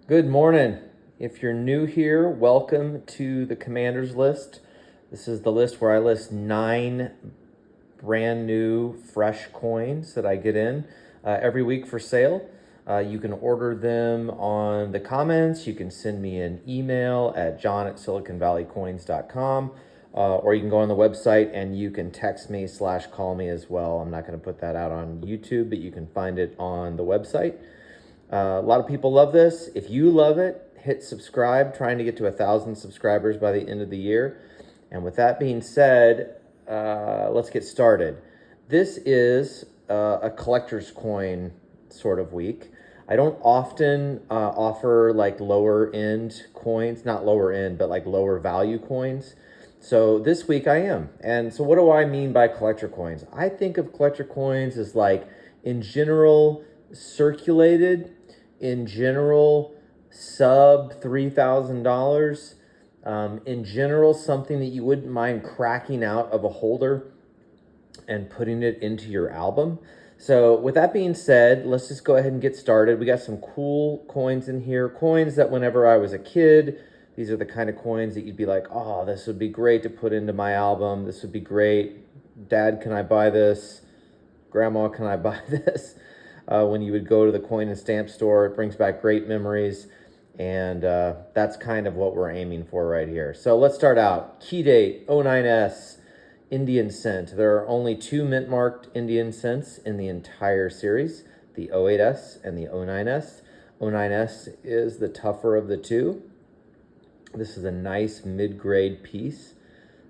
Good morning. If you're new here, welcome to the Commander's List. This is the list where I list 9 brand new fresh coins that I get in every week for sale. You can order them on the comments. You can send me an email at john@siliconvalleycoins.com, or you can go on the website and you can text me / call me as well. I'm not going to put that out on YouTube, but you can find it on the website. A lot of people love this. If you love it, hit subscribe, trying to get to 1,000 subscribers by the end of the year. And with that being said, let's get started. This is a collector's coin sort of week. I don't often offer like lower end coins, not lower end, but like lower value coins. So this week I am. And so what do I mean by collector coins? I think of collector coins as like, in general, circulated, in general, sub $3,000, in general, something that you wouldn't mind cracking out of a holder and putting it into your album. So with that being said, let's just go ahead and get started. We got some cool coins in here, coins that whenever I was a kid, these are the kind of coins that you'd be like, oh, this would be great to put into my album. This would be great. Dad, can I buy this? Grandma, can I buy this? When you would go to the coin and stamp store, it brings back great memories. And that's kind of what we're aiming for right here. So let's start out. Key date, 09S, Indian cent. There are only 2 mint marked Indian cents in the entire series, the 08S and the 09S. 09S is the tougher of the two. This is a nice mid-grade piece.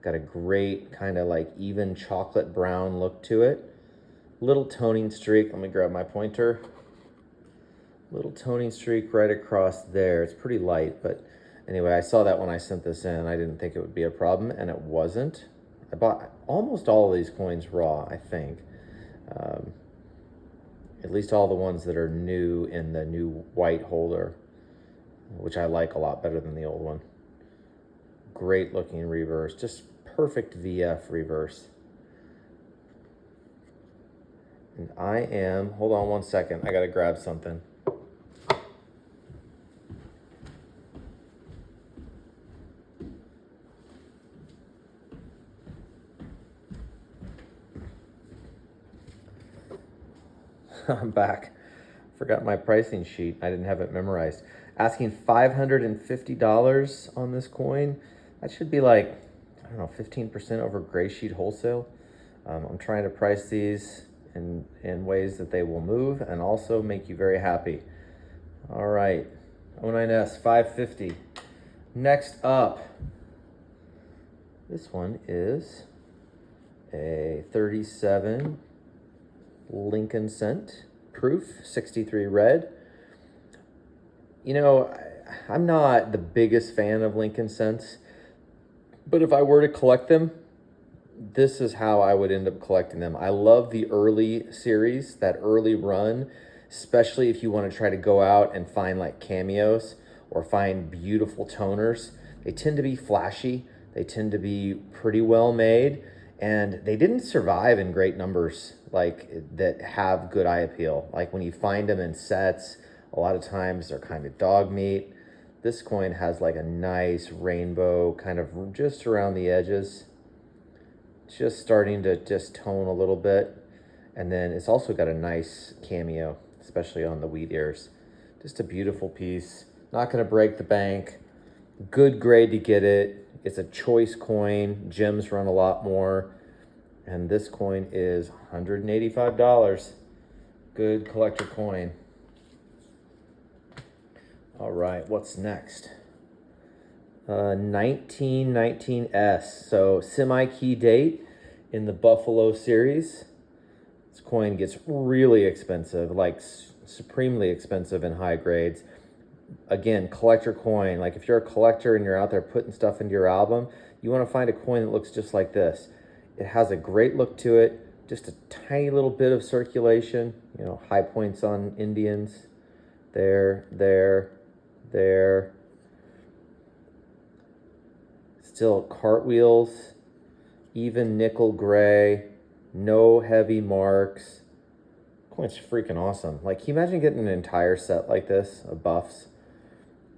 Got a great kind of like even chocolate brown look to it. Little toning streak. Let me grab my pointer. Little toning streak right across there. It's pretty light, but anyway, I saw that when I sent this in. I didn't think it would be a problem, and it wasn't. I bought almost all of these coins raw, I think. At least all the ones that are new in the new white holder, which I like a lot better than the old one. Great looking reverse, just perfect VF reverse. And I am, hold on one second, I gotta grab something. I'm back. Forgot my pricing sheet. I didn't have it memorized. Asking $550 on this coin. That should be like, I don't know, 15% over gray sheet wholesale. I'm trying to price these in ways that they will move and also make you very happy. All right, 09S, 550. Next up, this one is a 37 Lincoln cent proof, 63 red. You know, I'm not the biggest fan of Lincoln cents, but if I were to collect them, this is how I would end up collecting them. I love the early series, that early run, especially if you want to try to go out and find like cameos or find beautiful toners. They tend to be flashy. They tend to be pretty well made, and they didn't survive in great numbers like that have good eye appeal. Like when you find them in sets, a lot of times they're kind of dog meat. This coin has like a nice rainbow kind of just around the edges. Just starting to just tone a little bit. And then it's also got a nice cameo, especially on the wheat ears. Just a beautiful piece. Not going to break the bank. Good grade to get it. It's a choice coin. Gems run a lot more. And this coin is $185. Good collector coin. All right, what's next? 1919S. So semi-key date in the Buffalo series. This coin gets really expensive, like supremely expensive in high grades. Again, collector coin. Like if you're a collector and you're out there putting stuff into your album, you want to find a coin that looks just like this. It has a great look to it, just a tiny little bit of circulation, you know, high points on Indians. There. Still cartwheels, even nickel gray, no heavy marks. Coin's freaking awesome. Like, can you imagine getting an entire set like this of buffs?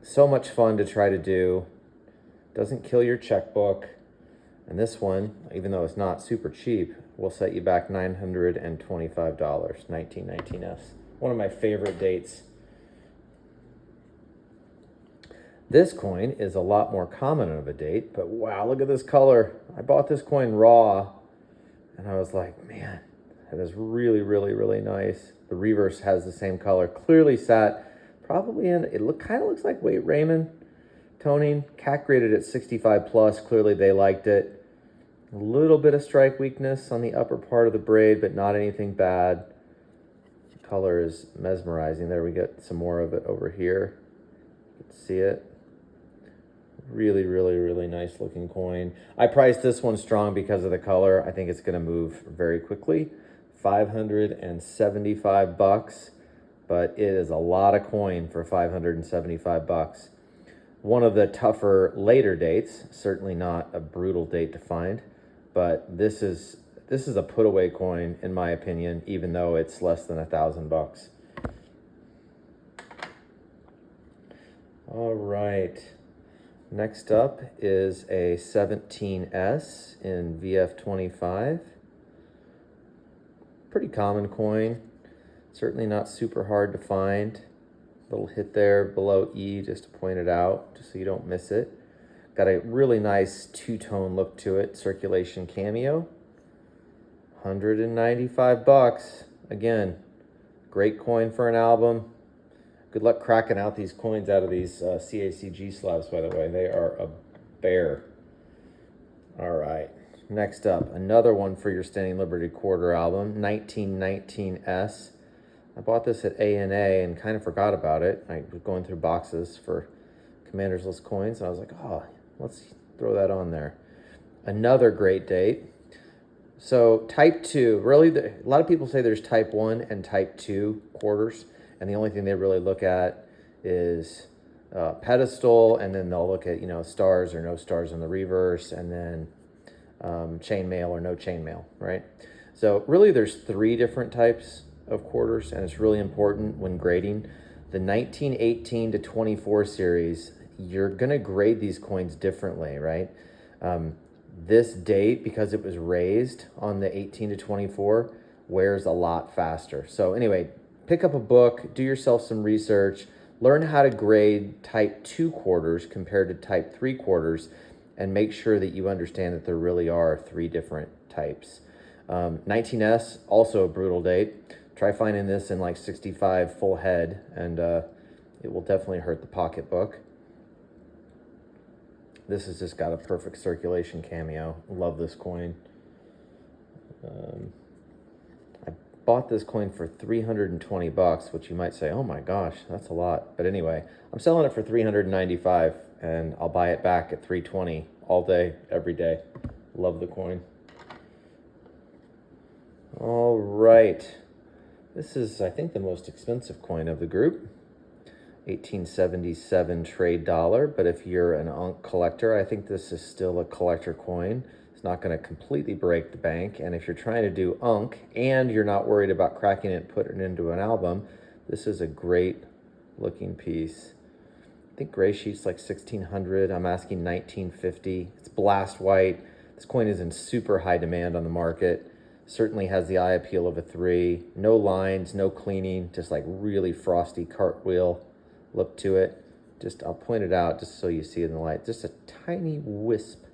So much fun to try to do. Doesn't kill your checkbook. And this one, even though it's not super cheap, will set you back $925, 1919S. One of my favorite dates. This coin is a lot more common of a date, but wow, look at this color. I bought this coin raw, and I was like, man, that is really, really, really nice. The reverse has the same color. Clearly sat probably in, kind of looks like Wait Raymond toning. CAC graded at 65 plus. Clearly they liked it. A little bit of strike weakness on the upper part of the braid, but not anything bad. The color is mesmerizing. There we get some more of it over here. You can see it. Really, really, really nice looking coin. I priced this one strong because of the color. I think it's going to move very quickly. $575, but it is a lot of coin for $575. One of the tougher later dates, certainly not a brutal date to find, but this is a put away coin in my opinion, even though it's less than $1,000. All right. Next up is a 17S in VF25. Pretty common coin, certainly not super hard to find. Little hit there below E just to point it out, just so you don't miss it. Got a really nice two-tone look to it, circulation cameo. $195. Again, great coin for an album. Good luck cracking out these coins out of these CACG slabs, by the way. They are a bear. All right, next up, another one for your Standing Liberty Quarter album, 1919S. I bought this at A&A and kind of forgot about it. I was going through boxes for Commander's List coins, and I was like, oh, let's throw that on there. Another great date. So type 2, really, a lot of people say there's type 1 and type 2 quarters, and the only thing they really look at is pedestal, and then they'll look at, stars or no stars in the reverse, and then chainmail or no chainmail, right? So really there's 3 different types of quarters, and it's really important when grading. The 1918 to 24 series, you're gonna grade these coins differently, right? This date, because it was raised on the 18 to 24, wears a lot faster. So anyway, pick up a book, do yourself some research, learn how to grade type 2 quarters compared to type 3 quarters, and make sure that you understand that there really are 3 different types. 19S, also a brutal date. Try finding this in like 65 full head, and it will definitely hurt the pocketbook. This has just got a perfect circulation cameo. Love this coin. I bought this coin for $320, which you might say, oh my gosh, that's a lot. But anyway, I'm selling it for $395, and I'll buy it back at $320 all day, every day. Love the coin. All right. This is, I think, the most expensive coin of the group. 1877 trade dollar, but if you're an Unk collector, I think this is still a collector coin. It's not going to completely break the bank, and if you're trying to do Unk and you're not worried about cracking it and putting it into an album, this is a great looking piece. I think gray sheet's like 1600. I'm asking 1950. It's blast white. This coin is in super high demand on the market. Certainly has the eye appeal of a 3. No lines, no cleaning, just like really frosty cartwheel look to it. Just, I'll point it out just so you see it in the light. Just a tiny wisp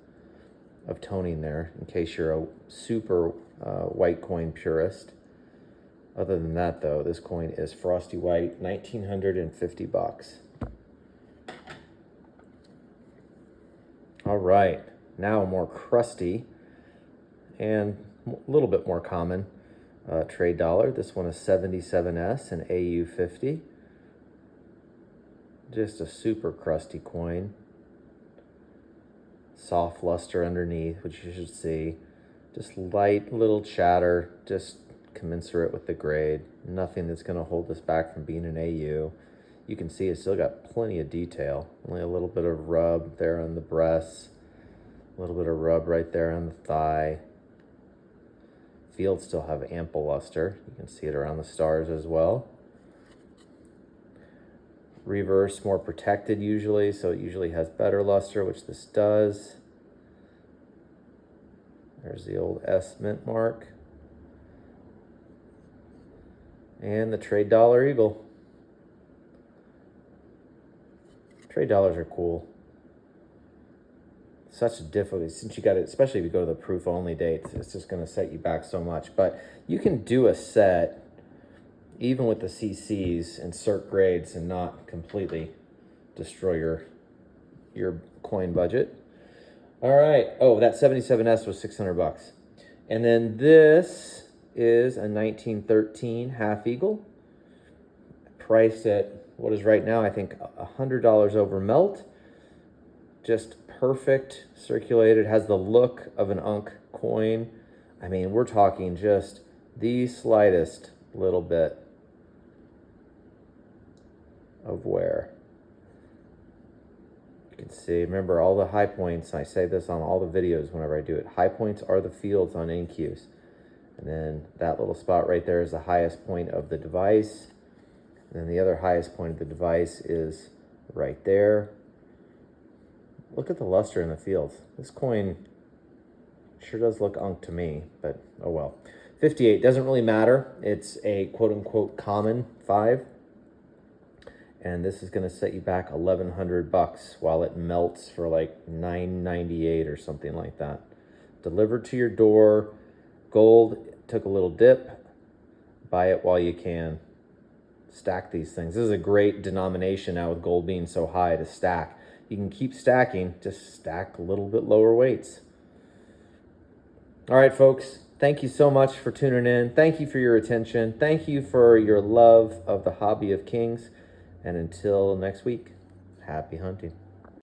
of toning there in case you're a super white coin purist. Other than that though, this coin is frosty white, $1,950. All right, now a more crusty and a little bit more common trade dollar. This one is 77S and AU50. Just a super crusty coin. Soft luster underneath, which you should see. Just light little chatter, just commensurate with the grade. Nothing that's going to hold this back from being an AU. You can see it's still got plenty of detail. Only a little bit of rub there on the breast. A little bit of rub right there on the thigh. Fields still have ample luster. You can see it around the stars as well. reverse more protected usually, so it usually has better luster, which this does. There's the old S mint mark. And the trade dollar eagle. Trade dollars are cool. Such a difficult, since you got it, especially if you go to the proof only dates, it's just going to set you back so much. But you can do a set even with the CCs and cert grades and not completely destroy your coin budget. All right. Oh, that 77S was 600 bucks. And then this is a 1913 half eagle, priced at what is right now, I think, $100 over melt. Just perfect circulated, has the look of an Unk coin. I mean, we're talking just the slightest little bit of wear. You can see, remember all the high points, I say this on all the videos whenever I do it, high points are the fields on NQs. And then that little spot right there is the highest point of the device. And then the other highest point of the device is right there. Look at the luster in the fields. This coin sure does look Unk to me, but oh well. 58 doesn't really matter. It's a quote-unquote common 5. And this is going to set you back 1,100 bucks while it melts for like $9.98 or something like that. Delivered to your door. Gold took a little dip. Buy it while you can. Stack these things. This is a great denomination now with gold being so high to stack. You can keep stacking, just stack a little bit lower weights. All right, folks, thank you so much for tuning in. Thank you for your attention. Thank you for your love of the hobby of kings. And until next week, happy hunting.